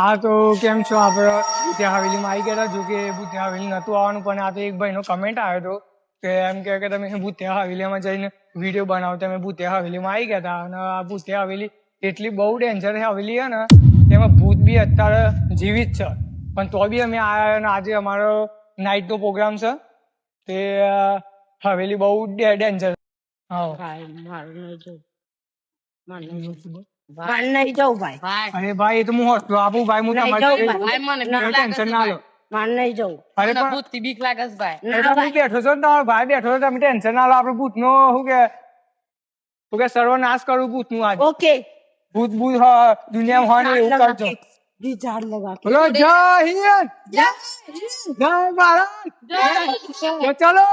હા તો કેમ છો? આપણે ભૂતિયા હવેલીમાં આવી ગયા હતા. જો કે ભૂતિયા હવેલી નહોતું આવવાનું, પણ આ તો એક ભાઈનો કમેન્ટ આવ્યો હતો કે એમ કહે કે તમે ભૂતિયા હવેલીમાં જઈને વિડીયો બનાવો. તમે ભૂતિયા હવેલીમાં આવી ગયા હતા અને આ ભૂતિયા હવેલી એટલી બહુ ડેન્જર હવેલી છે ને, તેમાં ભૂત બી અત્યારે જીવિત છે. પણ તો બી અમે આવ્યા અને આજે અમારો નાઇટનો પ્રોગ્રામ છે. તે હવેલી બહુ ડેન્જર. હા નહીં જવું ભાઈ. અરે ભાઈ એ તો હું હોસ્પિટલ આપું ભાઈ, હું તમારી ટેન્શન ના લો. મારે નહીં જવું. અરે પણ ભૂતથી બીક લાગે છે ભાઈ. એ તો હું બેઠો છો ને, તમારો ભાઈ બેઠો છો, તમે ટેન્શન ના લો. આપણે ભૂતનો શું કે સર્વનાશ કરું ભૂતનું આજ. ઓકે ભૂત દુનિયામાં હોય ને એવું કરજો. ઝાડ લગા કે બોલો જય હિન્દ, જય ભારત, તો ચલો.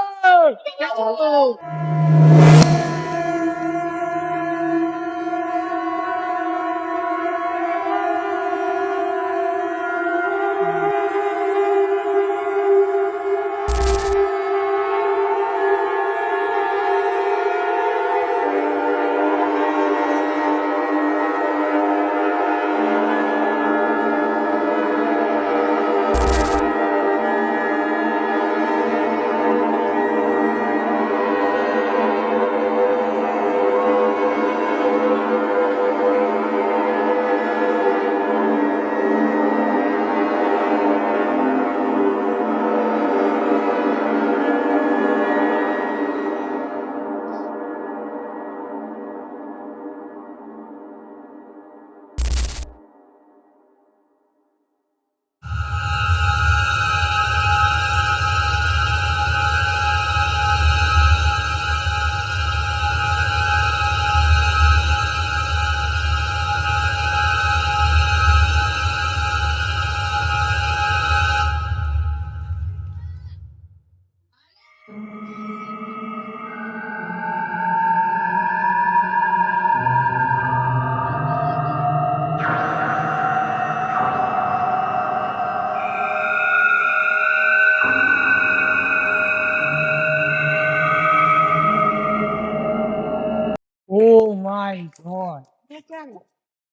Oh my God.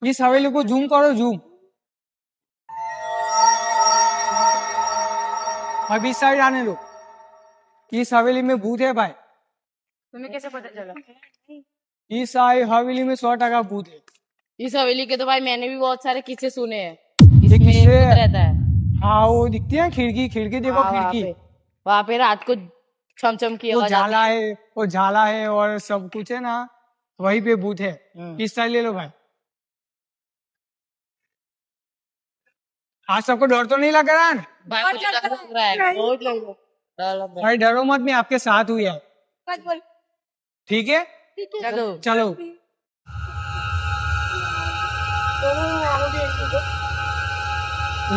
इस हवेली को जूम करो, जूम. अब इस साइड आने दो. इस हवेली में भूत है भाई. तुम्हें कैसे पता चला? इस हवेली में 100% भूत है. इस हवेली के तो भाई मैंने भी बहुत सारे किस्से सुने हैं. ये इसमें किस्से? भूत रहता है. हाँ वो दिखती है खिड़की देखो, हाँ, खिड़की. वहाँ पे रात को छम की वो आवाज आती झाला है, वो झाला है और सब कुछ है ना, वहीं पे भूत है. इस साइड ले लो भाई. आज सबको डर तो नहीं लग रहा है? भाई मुझे डर लग रहा है, बहुत लग रहा है. भाई डरो मत, मैं आपके साथ हूँ यार. ठीक है, चलो. चलो.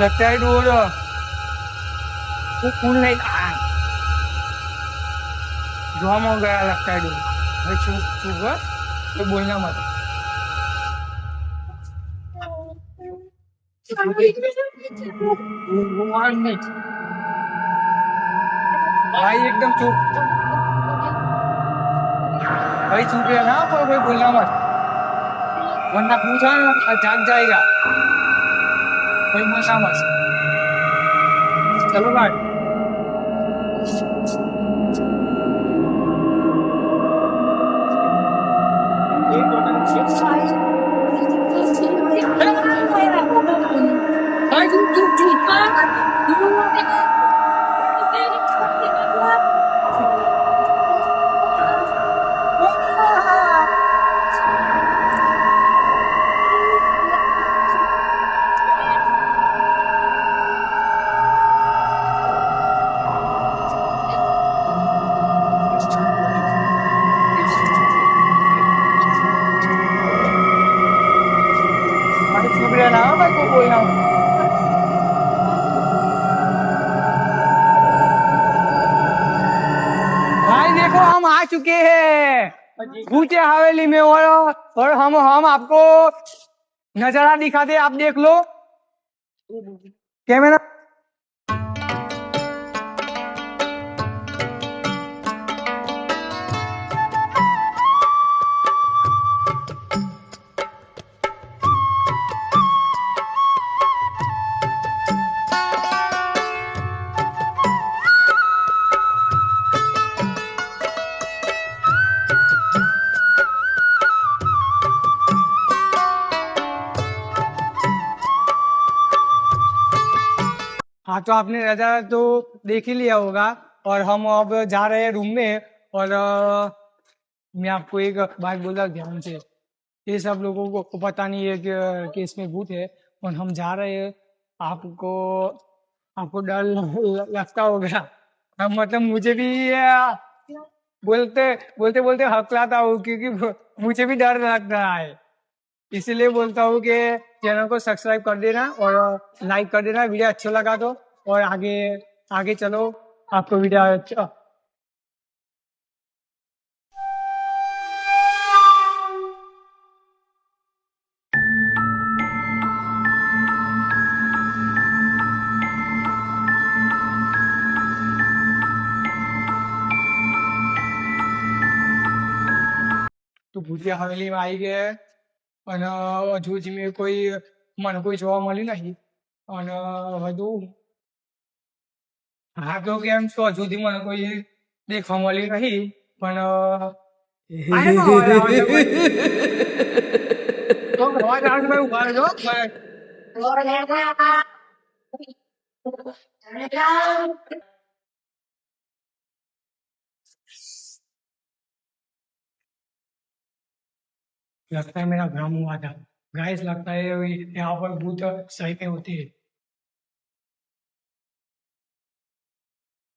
लगता है डोर वो खुल नहीं रहा. जॉम हो गया लगता है डोर. भाई चुप बस, तो बोलना मत. भाई एकदम चुप. भाई चुप है ना, कोई बोलना मत, वरना पूछा ना जाग जाएगा. कोई बोलना मत. चलो भाई. चुप रहना भाई, को बोलना मत. भाई देखो हम आ चुके हैं भूतिया हवेली में, और हम आपको नजारा दिखाते, आप देख लो. कैमरा आज तो आपने नजारा तो देख ही लिया होगा। और हम अब जा रहे हैं रूम में। और मैं आपको एक बात बोल रहा ध्यान से, ये सब लोगों को पता नहीं है कि इसमें भूत है। और हम जा रहे हैं, आपको आपको डर लगता होगा। अब मतलब मुझे भी बोलते बोलते बोलते हकलाता हूँ, क्योंकि मुझे भी डर लग रहा है। इसीलिए बोलता हूँ कि चैनल को सब्सक्राइब कर देना और लाइक कर देना, वीडियो अच्छा लगा तो। और आगे आगे चलो, आपको वीडियो अच्छा। તો ભૂતિયા હવેલીમાં આવી ગયા અને હજુ જ મેં મને કોઈ જોવા મળ્યું નહીં અને વધુ હા તો કેમ છો, હજુ સુધી મને કોઈ દેખવા મળ્યું નહીં પણ આનો અવાજ આવે છે કોઈ? તો અવાજ આવે છે ભાઈ, ઉભા રહેજો. लगता है मेरा भ्रम हुआ था। गाइस लगता है यहाँ पर भूत सही में होती है।